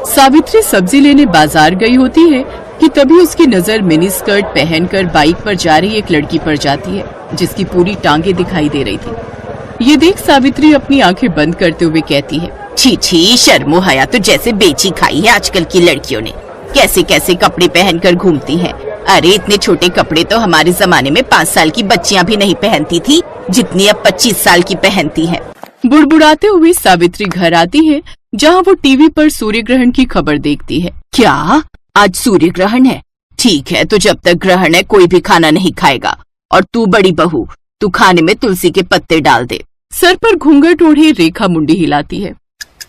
सावित्री सब्जी लेने बाजार गई होती है कि तभी उसकी नजर मिनी स्कर्ट पहनकर बाइक पर जा रही एक लड़की पर जाती है, जिसकी पूरी टांगे दिखाई दे रही थी। ये देख सावित्री अपनी आंखें बंद करते हुए कहती है, छी छी, शर्मो हया तो जैसे बेची खाई है आजकल की लड़कियों ने। कैसे कैसे कपड़े पहनकर घूमती हैं। अरे इतने छोटे कपड़े तो हमारे जमाने में 5 साल की बच्चियां भी नहीं पहनती थी, जितनी अब 25 साल की पहनती हैं। बुड़बुड़ाते हुए सावित्री घर आती है, जहाँ वो टीवी पर सूर्य ग्रहण की खबर देखती है। क्या आज सूर्य ग्रहण है? ठीक है, तो जब तक ग्रहण है कोई भी खाना नहीं खाएगा। और तू बड़ी बहू, तू खाने में तुलसी के पत्ते डाल दे। सर पर घूंघट ओढ़े रेखा मुंडी हिलाती है।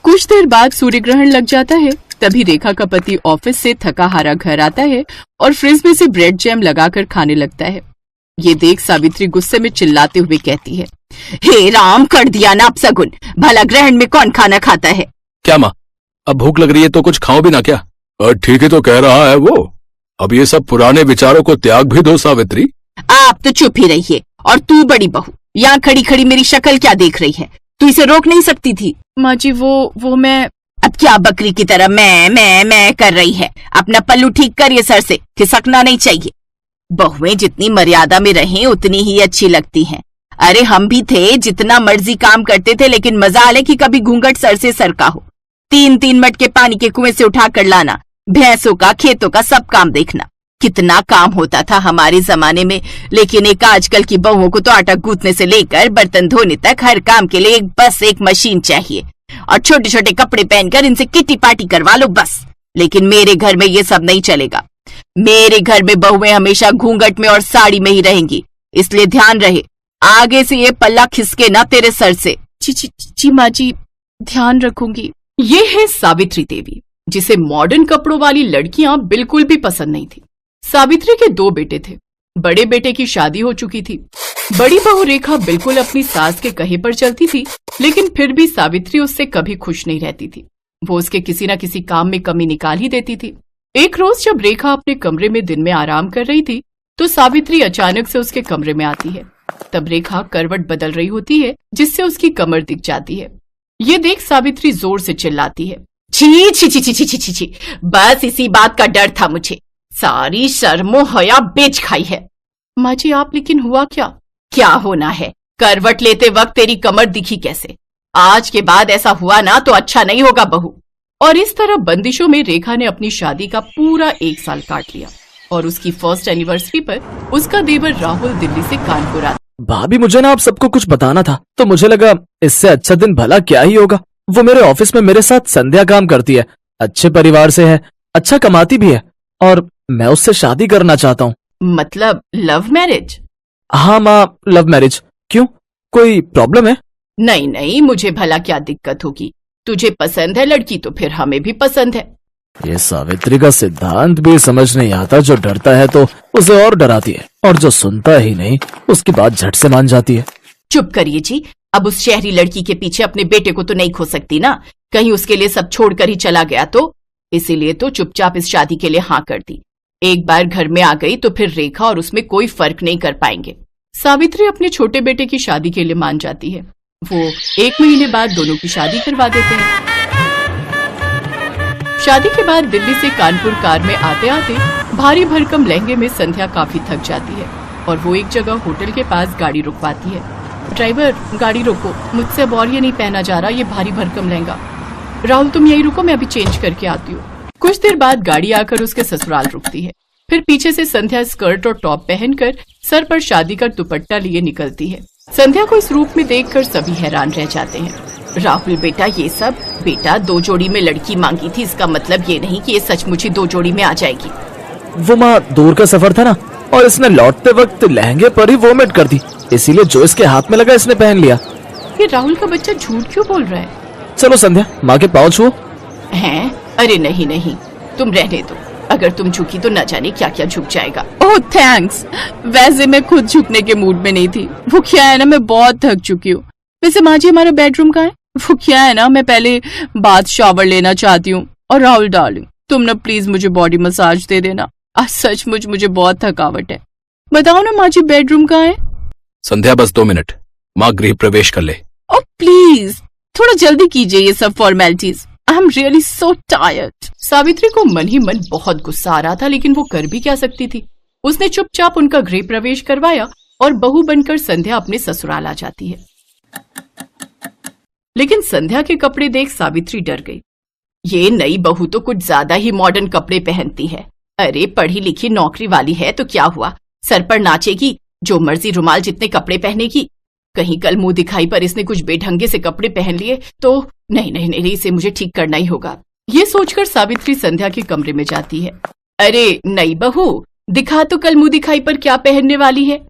कुछ देर बाद सूर्य ग्रहण लग जाता है। तभी रेखा का पति ऑफिस से थका हारा घर आता है और फ्रिज में से ब्रेड जैम लगाकर खाने लगता है। ये देख सावित्री गुस्से में चिल्लाते हुए कहती है, हे राम, कर दिया ना अपशगुन। भला ग्रहण में कौन खाना खाता है? क्या माँ, अब भूख लग रही है तो कुछ खाओ भी ना क्या? ठीक है तो कह रहा है वो। अब ये सब पुराने विचारों को त्याग भी दो सावित्री। आप तो चुप ही रहिए। और तू बड़ी बहू, यहाँ खड़ी खड़ी मेरी शक्ल क्या देख रही है? तू इसे रोक नहीं सकती थी? माँ जी वो मैं। अब क्या बकरी की तरह मैं कर रही है? अपना पल्लू ठीक करिए, सर से खिसकना नहीं चाहिए। बहुएं जितनी मर्यादा में रहें उतनी ही अच्छी लगती हैं। अरे हम भी थे, जितना मर्जी काम करते थे, लेकिन मजाल है कि कभी घूंघट सर से सरका हो। 3-3 मटके पानी के कुएं से उठा कर लाना, भैंसों का, खेतों का सब काम देखना। कितना काम होता था हमारे जमाने में। लेकिन एक आजकल की बहुओं को तो आटा गूंथने से लेकर बर्तन धोने तक हर काम के लिए बस एक मशीन चाहिए। और छोटे छोटे कपड़े पहनकर इनसे किट्टी पार्टी करवा लो बस। लेकिन मेरे घर में ये सब नहीं चलेगा। मेरे घर में बहुएं हमेशा घूंघट में और साड़ी में ही रहेंगी। इसलिए ध्यान रहे, आगे से ये पल्ला खिसके ना तेरे सर से। जी माँ जी, ध्यान रखूंगी। ये है सावित्री देवी, जिसे मॉडर्न कपड़ों वाली लड़कियां बिल्कुल भी पसंद नहीं थी। सावित्री के 2 बेटे थे। बड़े बेटे की शादी हो चुकी थी। बड़ी बहू रेखा बिल्कुल अपनी सास के कहे पर चलती थी, लेकिन फिर भी सावित्री उससे कभी खुश नहीं रहती थी। वो उसके किसी न किसी काम में कमी निकाल ही देती थी। एक रोज जब रेखा अपने कमरे में दिन में आराम कर रही थी, तो सावित्री अचानक से उसके कमरे में आती है। तब रेखा करवट बदल रही होती है, जिससे उसकी कमर दिख जाती है। ये देख सावित्री जोर से चिल्लाती है, छी छी छी छी छी छी छी, बस इसी बात का डर था मुझे। सारी शर्मो हया बेच खाई है। माँ जी आप, लेकिन हुआ क्या? क्या होना है? करवट लेते वक्त तेरी कमर दिखी कैसे? आज के बाद ऐसा हुआ ना तो अच्छा नहीं होगा बहू। और इस तरह बंदिशों में रेखा ने अपनी शादी का पूरा 1 साल काट लिया। और उसकी फर्स्ट एनिवर्सरी पर उसका देवर राहुल दिल्ली से कानपुर आता। भाभी, मुझे ना आप सबको कुछ बताना था, तो मुझे लगा इससे अच्छा दिन भला क्या ही होगा। वो मेरे ऑफिस में मेरे साथ संध्या काम करती है, अच्छे परिवार से है, अच्छा कमाती भी है, और मैं उससे शादी करना चाहता हूँ। मतलब लव मैरिज? हाँ माँ, लव मैरिज। क्यों, कोई प्रॉब्लम है? नहीं नहीं, मुझे भला क्या दिक्कत होगी। तुझे पसंद है लड़की तो फिर हमें भी पसंद है। ये सावित्री का सिद्धांत भी समझ नहीं आता। जो डरता है तो उसे और डराती है, और जो सुनता ही नहीं उसकी बात झट से मान जाती है। चुप करिए जी। अब उस शहरी लड़की के पीछे अपने बेटे को तो नहीं खो सकती ना। कहीं उसके लिए सब छोड़कर ही चला गया तो। इसीलिए तो चुपचाप इस शादी के लिए हाँ कर दी। एक बार घर में आ गई तो फिर रेखा और उसमें कोई फर्क नहीं कर पाएंगे। सावित्री अपने छोटे बेटे की शादी के लिए मान जाती है। वो 1 महीने बाद दोनों की शादी करवा देते हैं। शादी के बाद दिल्ली से कानपुर कार में आते आते भारी भरकम लहंगे में संध्या काफी थक जाती है और वो एक जगह होटल के पास गाड़ी रुकवाती है। ड्राइवर, गाड़ी रोको, मुझसे अब और ये नहीं पहना जा रहा, ये भारी भरकम लहंगा। राहुल तुम यही रुको, मैं अभी चेंज करके आती हूँ। कुछ देर बाद गाड़ी आकर उसके ससुराल रुकती है। फिर पीछे से संध्या स्कर्ट और टॉप पहनकर सर पर शादी का दुपट्टा लिए निकलती है। संध्या को इस रूप में देखकर सभी हैरान रह जाते हैं। राहुल बेटा, ये सब बेटा 2 जोड़ी में लड़की मांगी थी, इसका मतलब ये नहीं कि ये सचमुच ही 2 जोड़ी में आ जाएगी। वो माँ, दूर का सफर था ना, और इसने लौटते वक्त लहंगे पर ही वोमिट कर दी, इसीलिए जो इसके हाथ में लगा इसने पहन लिया। ये राहुल का बच्चा झूठ क्यों बोल रहा है? चलो संध्या, माँ के पाँव छुओ। हैं? अरे नहीं नहीं, तुम रहने दो। अगर तुम झुकी तो न जाने क्या क्या झुक जाएगा। ओह थैंक्स, वैसे मैं खुद झुकने के मूड में नहीं थी। वो क्या है ना, मैं बहुत थक चुकी हूँ। वैसे माँ जी, हमारा बेडरूम कहाँ है? वो क्या है ना, मैं पहले बाथ शावर लेना चाहती हूँ। और राहुल डार्लिंग, तुम ना प्लीज मुझे बॉडी मसाज दे देना। आज सचमुच मुझे बहुत थकावट है। बताओ ना माँ जी, बेडरूम कहाँ है? संध्या बस 2 मिनट, माँ गृह प्रवेश कर ले। ओ प्लीज, थोड़ा जल्दी कीजिए ये सब formalities. I am really so tired. Savitri को मन ही मन बहुत गुस्सा आ रहा था, लेकिन वो कर भी क्या सकती थी। उसने चुपचाप उनका गृह प्रवेश करवाया और बहू बनकर संध्या अपने ससुराल आ जाती है। लेकिन संध्या के कपड़े देख सावित्री डर गई। ये नई बहू तो कुछ ज्यादा ही मॉडर्न कपड़े पहनती है। अरे पढ़ी लिखी नौकरी वाली है तो क्या हुआ, सर पर नाचेगी, जो मर्जी रुमाल जितने कपड़े पहनेगी। कहीं कल मुंह दिखाई पर इसने कुछ बेढंगे से कपड़े पहन लिए तो नहीं नहीं नहीं, इसे मुझे ठीक करना ही होगा। ये सोचकर सावित्री संध्या के कमरे में जाती है। अरे नई बहू, दिखा तो कल मुंह दिखाई पर क्या पहनने वाली है।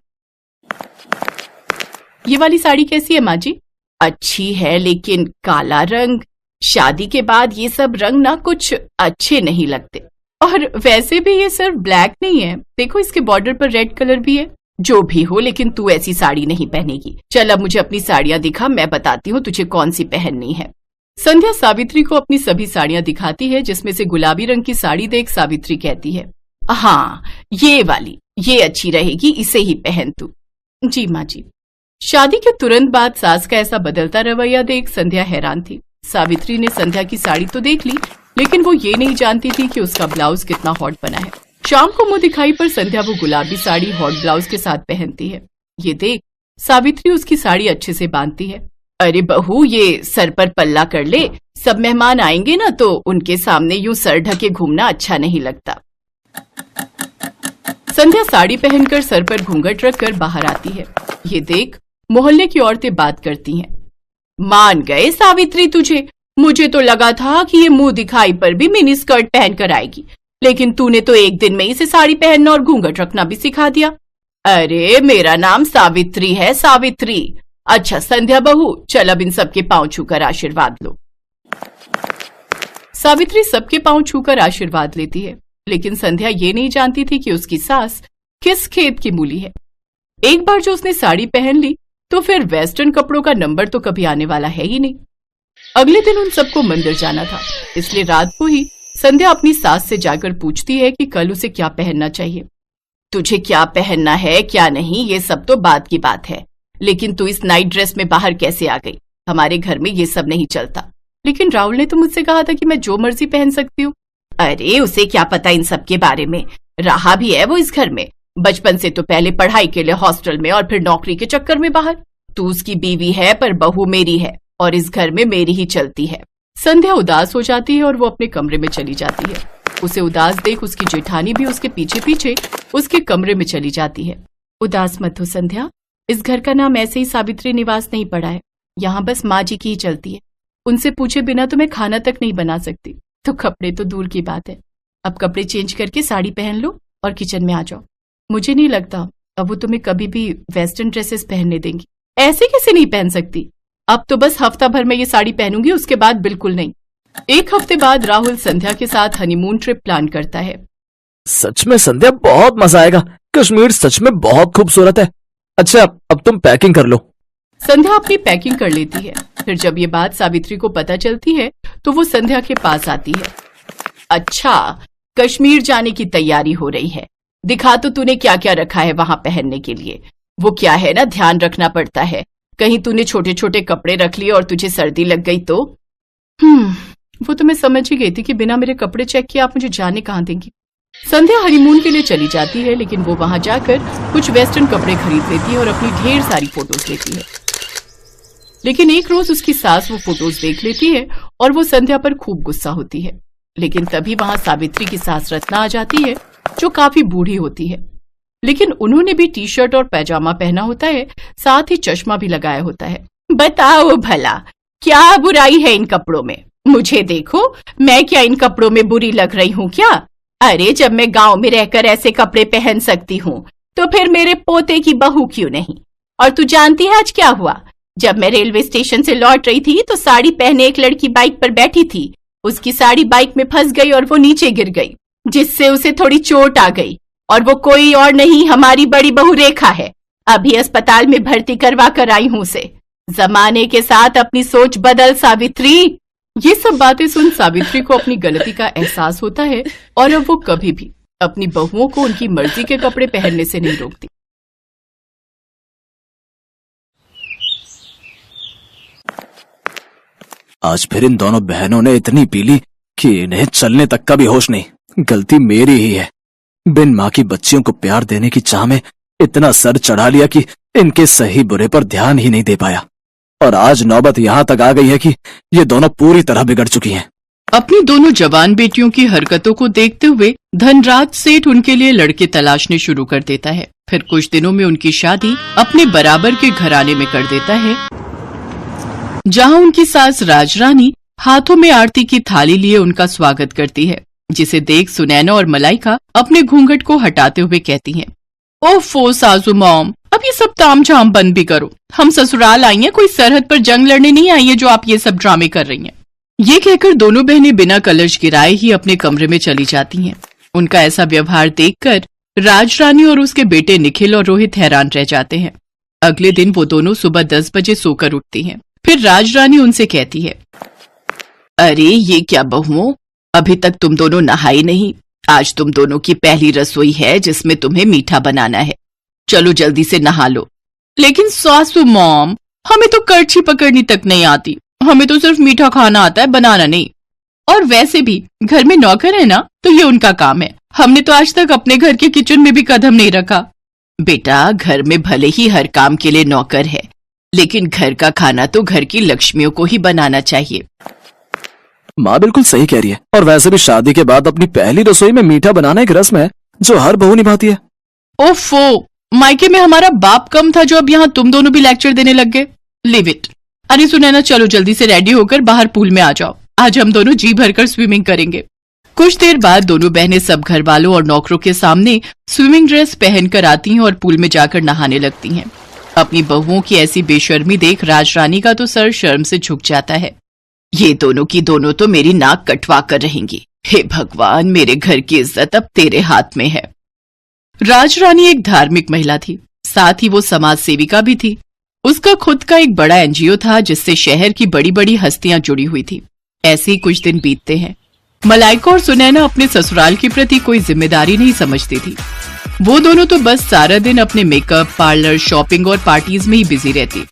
ये वाली साड़ी कैसी है माँ जी? अच्छी है, लेकिन काला रंग, शादी के बाद ये सब रंग ना कुछ अच्छे नहीं लगते। और वैसे भी ये सिर्फ ब्लैक नहीं है, देखो इसके बॉर्डर पर रेड कलर भी है। जो भी हो, लेकिन तू ऐसी साड़ी नहीं पहनेगी। चल अब मुझे अपनी साड़ियां दिखा, मैं बताती हूँ तुझे कौन सी पहननी है। संध्या सावित्री को अपनी सभी साड़ियां दिखाती है, जिसमें से गुलाबी रंग की साड़ी देख सावित्री कहती है, हाँ ये वाली, ये अच्छी रहेगी, इसे ही पहन तू। जी माँ जी। शादी के तुरंत बाद सास का ऐसा बदलता रवैया देख संध्या हैरान थी। सावित्री ने संध्या की साड़ी तो देख ली, लेकिन वो ये नहीं जानती थी कि उसका ब्लाउज कितना हॉट बना है। शाम को मुंह दिखाई पर संध्या वो गुलाबी साड़ी हॉट ब्लाउज के साथ पहनती है। ये देख सावित्री उसकी साड़ी अच्छे से बांधती है। अरे बहू, ये सर पर पल्ला कर ले, सब मेहमान आएंगे ना तो उनके सामने यूं सर ढके घूमना अच्छा नहीं लगता। संध्या साड़ी पहनकर सर पर घूंघट रखकर बाहर आती है। ये देख मोहल्ले की औरतें बात करती हैं। मान गए सावित्री तुझे, मुझे तो लगा था कि ये मुंह दिखाई पर भी मिनी स्कर्ट पहन कर आएगी, लेकिन तूने तो एक दिन में इसे साड़ी पहनना और घूंघट रखना भी सिखा दिया। अरे मेरा नाम सावित्री है, सावित्री। अच्छा संध्या बहू, चल अब इन सबके पांव छूकर आशीर्वाद लो। सावित्री सबके पांव छूकर आशीर्वाद लेती है, लेकिन संध्या ये नहीं जानती थी कि उसकी सास किस खेत की मूली है। एक बार जो उसने साड़ी पहन ली तो फिर वेस्टर्न कपड़ों का नंबर तो कभी आने वाला है ही नहीं। अगले दिन उन सबको मंदिर जाना था, इसलिए रात को ही संध्या अपनी सास से जाकर पूछती है कि कल उसे क्या पहनना चाहिए। तुझे क्या पहनना है क्या नहीं ये सब तो बात की बात है, लेकिन तू इस नाइट ड्रेस में बाहर कैसे आ गई? हमारे घर में ये सब नहीं चलता। लेकिन राहुल ने तो मुझसे कहा था कि मैं जो मर्जी पहन सकती हूँ। अरे उसे क्या पता इन सब के बारे में, रहा भी है वो इस घर में, बचपन से तो पहले पढ़ाई के लिए हॉस्टल में और फिर नौकरी के चक्कर में बाहर। तू उसकी बीवी है पर बहू मेरी है और इस घर में मेरी ही चलती है। संध्या उदास हो जाती है और वो अपने कमरे में चली जाती है। उसे उदास देख उसकी जेठानी भी उसके पीछे पीछे उसके कमरे में चली जाती है। उदास मत हो संध्या, इस घर का नाम ऐसे ही सावित्री निवास नहीं पड़ा है, यहाँ बस माँ जी की ही चलती है। उनसे पूछे बिना तो मैं खाना तक नहीं बना सकती, तो कपड़े तो दूर की बात है। अब कपड़े चेंज करके साड़ी पहन लो और किचन में आ जाओ। मुझे नहीं लगता अब वो तुम्हें कभी भी वेस्टर्न ड्रेसेस पहनने देंगी। ऐसे कैसे नहीं पहन सकती? अब तो बस हफ्ता भर में ये साड़ी पहनूंगी, उसके बाद बिल्कुल नहीं। एक हफ्ते बाद राहुल संध्या के साथ हनीमून ट्रिप प्लान करता है। सच में संध्या बहुत मजा आएगा, कश्मीर सच में बहुत खूबसूरत है। अच्छा अब तुम पैकिंग कर लो। संध्या अपनी पैकिंग कर लेती है। फिर जब ये बात सावित्री को पता चलती है तो वो संध्या के पास आती है। अच्छा, कश्मीर जाने की तैयारी हो रही है, दिखा तो तूने क्या क्या रखा है वहां पहनने के लिए। वो क्या है ना, ध्यान रखना पड़ता है, कहीं तूने छोटे छोटे कपड़े रख लिए और तुझे सर्दी लग गई तो। वो तो मैं समझ ही गई थी कि बिना मेरे कपड़े चेक किए आप मुझे जाने कहाँ देंगी। संध्या हनीमून के लिए चली जाती है, लेकिन वो वहां जाकर कुछ वेस्टर्न कपड़े खरीद लेती है और अपनी ढेर सारी फोटोज लेती है। लेकिन एक रोज उसकी सास वो फोटोज देख लेती है और वो संध्या पर खूब गुस्सा होती है। लेकिन तभी वहां सावित्री की सास रत्ना आ जाती है, जो काफी बूढ़ी होती है, लेकिन उन्होंने भी टी शर्ट और पैजामा पहना होता है, साथ ही चश्मा भी लगाया होता है। बताओ भला क्या बुराई है इन कपड़ों में? मुझे देखो, मैं क्या इन कपड़ों में बुरी लग रही हूँ क्या? अरे जब मैं गांव में रहकर ऐसे कपड़े पहन सकती हूँ तो फिर मेरे पोते की बहू क्यों नहीं? और तू जानती है आज क्या हुआ? जब मैं रेलवे स्टेशन से लौट रही थी तो साड़ी पहने एक लड़की बाइक पर बैठी थी, उसकी साड़ी बाइक में फंस गई और वो नीचे गिर गई, जिससे उसे थोड़ी चोट आ गई। और वो कोई और नहीं, हमारी बड़ी बहू रेखा है। अभी अस्पताल में भर्ती करवा कर आई हूँ उसे। जमाने के साथ अपनी सोच बदल सावित्री। ये सब बातें सुन सावित्री को अपनी गलती का एहसास होता है और अब वो कभी भी अपनी बहुओं को उनकी मर्जी के कपड़े पहनने से नहीं रोकती। आज फिर इन दोनों बहनों ने इतनी पी ली कि इन्हें चलने तक का भी होश नहीं। गलती मेरी ही है, बिन माँ की बच्चियों को प्यार देने की चाह में इतना सर चढ़ा लिया कि इनके सही बुरे पर ध्यान ही नहीं दे पाया। और आज नौबत यहाँ तक आ गई है कि ये दोनों पूरी तरह बिगड़ चुकी हैं। अपनी दोनों जवान बेटियों की हरकतों को देखते हुए धनराज सेठ उनके लिए लड़के तलाशने शुरू कर देता है। फिर कुछ दिनों में उनकी शादी अपने बराबर के घराने में कर देता है, जहां उनकी सास राजरानी हाथों में आरती की थाली लिए उनका स्वागत करती है, जिसे देख सुनैना और मलाइका अपने घूंघट को हटाते हुए कहती हैं, ओफो सासू मॉम, अब ये सब तामझाम बंद भी करो। हम ससुराल आई हैं, कोई सरहद पर जंग लड़ने नहीं आई है जो आप ये सब ड्रामे कर रही हैं। ये कहकर दोनों बहनें बिना कलश गिराए ही अपने कमरे में चली जाती हैं। उनका ऐसा व्यवहार देखकर राजरानी और उसके बेटे निखिल और रोहित हैरान रह जाते हैं। अगले दिन वो दोनों सुबह 10 बजे सोकर उठती हैं। फिर राजरानी उनसे कहती है, अरे ये क्या बहुओं, अभी तक तुम दोनों नहाई नहीं। आज तुम दोनों की पहली रसोई है जिसमें तुम्हें मीठा बनाना है। चलो जल्दी से नहा लो। लेकिन सासू मॉम, हमें तो करछी पकड़नी तक नहीं आती, हमें तो सिर्फ मीठा खाना आता है, बनाना नहीं। और वैसे भी घर में नौकर है ना, तो ये उनका काम है। हमने तो आज तक अपने घर के किचन में भी कदम नहीं रखा। बेटा, घर में भले ही हर काम के लिए नौकर है, लेकिन घर का खाना तो घर की लक्ष्मियों को ही बनाना चाहिए। माँ बिल्कुल सही कह रही है। और वैसे भी शादी के बाद अपनी पहली रसोई में मीठा बनाना एक रस्म है जो हर बहू निभाती है। ओफो, मायके में हमारा बाप कम था जो अब यहाँ तुम दोनों भी लेक्चर देने लग गए। Live it. अरे सुनैना, चलो जल्दी से रेडी होकर बाहर पूल में आ जाओ। आज हम दोनों जी भरकर स्विमिंग करेंगे। कुछ देर बाद दोनों बहनें सब घर वालों और नौकरों के सामने स्विमिंग ड्रेस पहनकर आती हैं और पूल में जाकर नहाने लगती हैं। अपनी बहुओं की ऐसी बेशर्मी देख राजरानी का तो सर शर्म से झुक जाता है। ये दोनों की दोनों तो मेरी नाक कटवा कर रहेंगी। हे भगवान, मेरे घर की इज्जत अब तेरे हाथ में है। राजरानी एक धार्मिक महिला थी, साथ ही वो समाज सेविका भी थी। उसका खुद का एक बड़ा एनजीओ था जिससे शहर की बड़ी बड़ी हस्तियां जुड़ी हुई थी। ऐसे ही कुछ दिन बीतते हैं। मलाइका और सुनैना अपने ससुराल के प्रति कोई जिम्मेदारी नहीं समझती थी। वो दोनों तो बस सारा दिन अपने मेकअप, पार्लर, शॉपिंग और पार्टीज में ही बिजी रहती।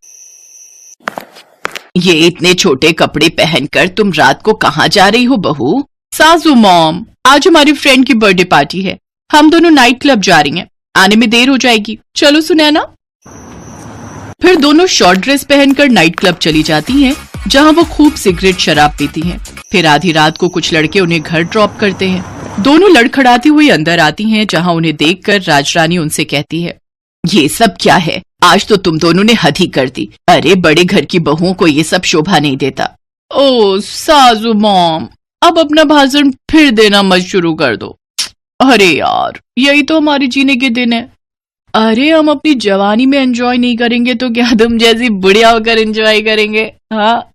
ये इतने छोटे कपड़े पहनकर तुम रात को कहाँ जा रही हो बहू? सासू मॉम, आज हमारी फ्रेंड की बर्थडे पार्टी है, हम दोनों नाइट क्लब जा रही हैं, आने में देर हो जाएगी। चलो सुनैना। फिर दोनों शॉर्ट ड्रेस पहनकर नाइट क्लब चली जाती हैं, जहां वो खूब सिगरेट शराब पीती हैं। फिर आधी रात को कुछ लड़के उन्हें घर ड्रॉप करते हैं। दोनों लड़खड़ाती हुई अंदर आती हैं, जहां उन्हें देखकर राजरानी उनसे कहती है, ये सब क्या है? आज तो तुम दोनों ने हद ही कर दी। अरे बड़े घर की बहुओं को ये सब शोभा नहीं देता। ओ सासू मॉम, अब अपना भाषण फिर देना मत शुरू कर दो। अरे यार, यही तो हमारे जीने के दिन है। अरे हम अपनी जवानी में एंजॉय नहीं करेंगे तो क्या तुम जैसी बुढ़िया होकर एंजॉय करेंगे? हाँ।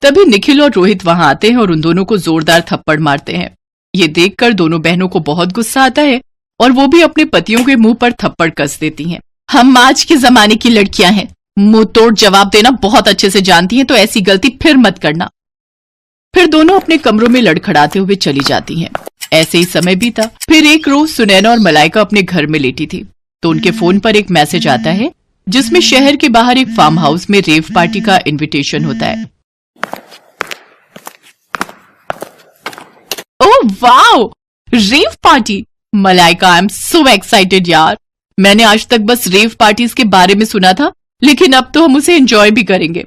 तभी निखिल और रोहित वहां आते हैं और उन दोनों को जोरदार थप्पड़ मारते हैं। ये देखकर दोनों बहनों को बहुत गुस्सा आता है और वो भी अपने पतियों के मुंह पर थप्पड़ कस देती हैं। हम आज के जमाने की लड़कियां हैं, मुंह तोड़ जवाब देना बहुत अच्छे से जानती हैं, तो ऐसी गलती फिर मत करना। फिर दोनों अपने कमरों में लड़खड़ाते हुए चली जाती हैं। ऐसे ही समय बीता। फिर एक रोज सुनैना और मलाइका अपने घर में लेटी थी तो उनके फोन पर एक मैसेज आता है जिसमें शहर के बाहर एक फार्म हाउस में रेव पार्टी का इनविटेशन होता है। Oh wow, rave party! Malaika, I am so excited यार। मैंने आज तक बस रेव पार्टीज के बारे में सुना था, लेकिन अब तो हम उसे एंजॉय भी करेंगे।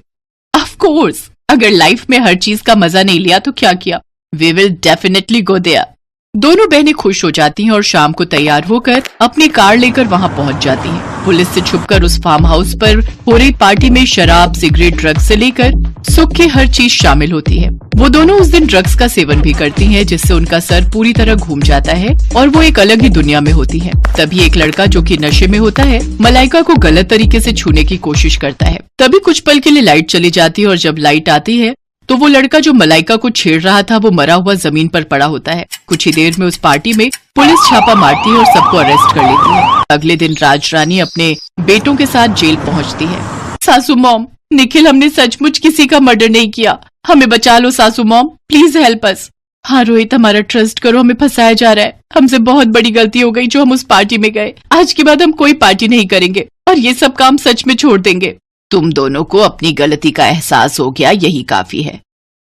ऑफ कोर्स, अगर लाइफ में हर चीज का मजा नहीं लिया तो क्या किया? We will definitely go there. दोनों बहनें खुश हो जाती हैं और शाम को तैयार होकर अपनी कार लेकर वहां पहुंच जाती हैं। पुलिस से छुपकर उस फार्म हाउस पर हो रही पार्टी में शराब, सिगरेट, ड्रग्स से लेकर सुख की हर चीज शामिल होती है। वो दोनों उस दिन ड्रग्स का सेवन भी करती हैं, जिससे उनका सर पूरी तरह घूम जाता है और वो एक अलग ही दुनिया में होती है। तभी एक लड़का जो कि नशे में होता है मलाइका को गलत तरीके से छूने की कोशिश करता है। तभी कुछ पल के लिए लाइट चली जाती है और जब लाइट आती है तो वो लड़का जो मलाइका को छेड़ रहा था वो मरा हुआ जमीन पर पड़ा होता है। कुछ ही देर में उस पार्टी में पुलिस छापा मारती है और सबको अरेस्ट कर लेती है। अगले दिन राजरानी अपने बेटों के साथ जेल पहुंचती है। सासू मॉम, निखिल, हमने सचमुच किसी का मर्डर नहीं किया, हमें बचा लो सासू मॉम, प्लीज हेल्प अस। हाँ रोहित, हमारा ट्रस्ट करो, हमें फंसाया जा रहा है। हमसे बहुत बड़ी गलती हो गई जो हम उस पार्टी में गए। आज के बाद हम कोई पार्टी नहीं करेंगे और ये सब काम सच में छोड़ देंगे। तुम दोनों को अपनी गलती का एहसास हो गया, यही काफी है।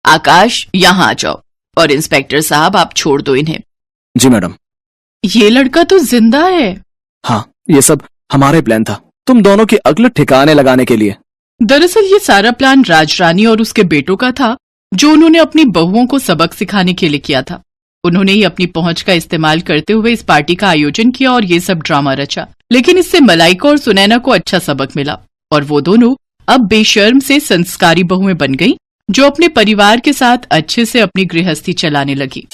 आकाश, यहाँ आ जाओ। और इंस्पेक्टर साहब, आप छोड़ दो इन्हें। जी मैडम। ये लड़का तो जिंदा है। हाँ, ये सब हमारे प्लान था, तुम दोनों की अक्ल ठिकाने लगाने के लिए। दरअसल ये सारा प्लान राजरानी और उसके बेटों का था, जो उन्होंने अपनी बहुओं को सबक सिखाने के लिए किया था। उन्होंने ही अपनी पहुंच का इस्तेमाल करते हुए इस पार्टी का आयोजन किया और ये सब ड्रामा रचा। लेकिन इससे मलाइका और सुनैना को अच्छा सबक मिला और वो दोनों अब बेशर्म से संस्कारी बहुएं बन गईं, जो अपने परिवार के साथ अच्छे से अपनी गृहस्थी चलाने लगी।